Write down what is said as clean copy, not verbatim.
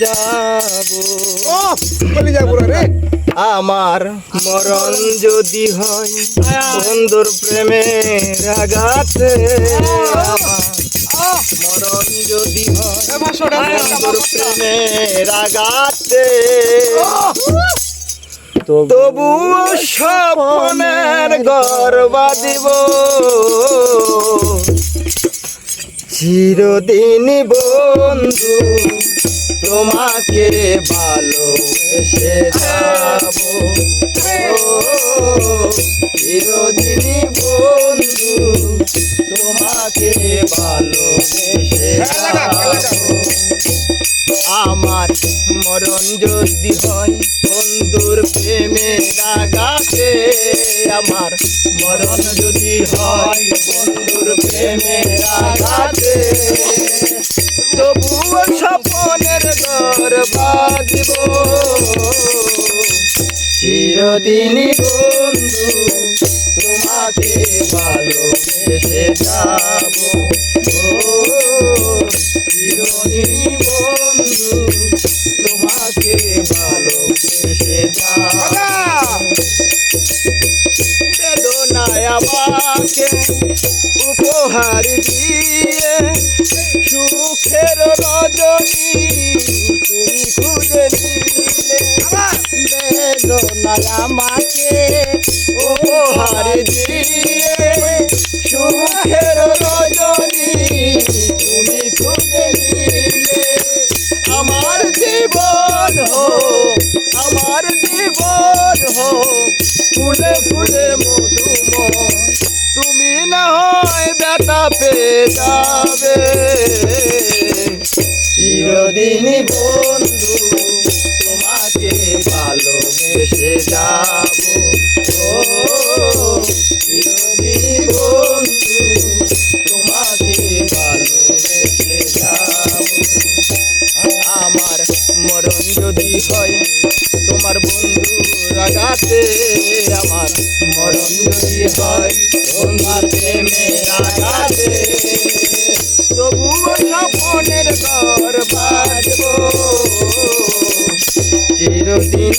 যাব। চলে যাব রে। আমার মরণ যদি হয় বন্ধুর প্রেমের আঘাতে, আমার মরণ যদি হয় বন্ধুর প্রেমের আঘাতে, তবুও স্বপ্নের ঘর বাঁধিব চিরদিন বন্ধু, তোমাকে ভালোবেসে যাব। চিরদিন বন্ধু, তোমাকে ভালোবেসে যাব। আমার মরণ যদি হয় বন্ধুর প্রেমের আঘাতে, আমার মরণ যদি হয় বন্ধুর প্রেমের আঘাতে, তবুও স্বপ্নের ঘর বাঁধিব চিরদিন বন্ধু, তোমাকে ভালোবেসে যাব। চিরদিন বন্ধু, তোমাকে ভালোবেসে যাব। বেদনায় আমাকে উপহার দিয়ে সুখের রজনী তুমি খুঁজে নিলে, বেদনায় আমাকে উপহার দিয়ে সুখের রজনী তুমি খুঁজে নিলে। আমার জীবন হো, আমার জীবন হো ফুলে ফুলে মধুময়, তুমি না হয় ব্যথা পেয়ে যাবে। চিরদিন বন্ধু, তোমাকে ভালোবেসে যাব। চিরদিন বন্ধু, তোমাকে ভালোবেসে যাব। আমার মরণ যদি হয় তোমার বন্ধুর আঘাতে, আমার মরণ যদি হয় তোমার প্রেমের আঘাতে, তবুও স্বপ্নের ঘর বাঁধব চিরদিন।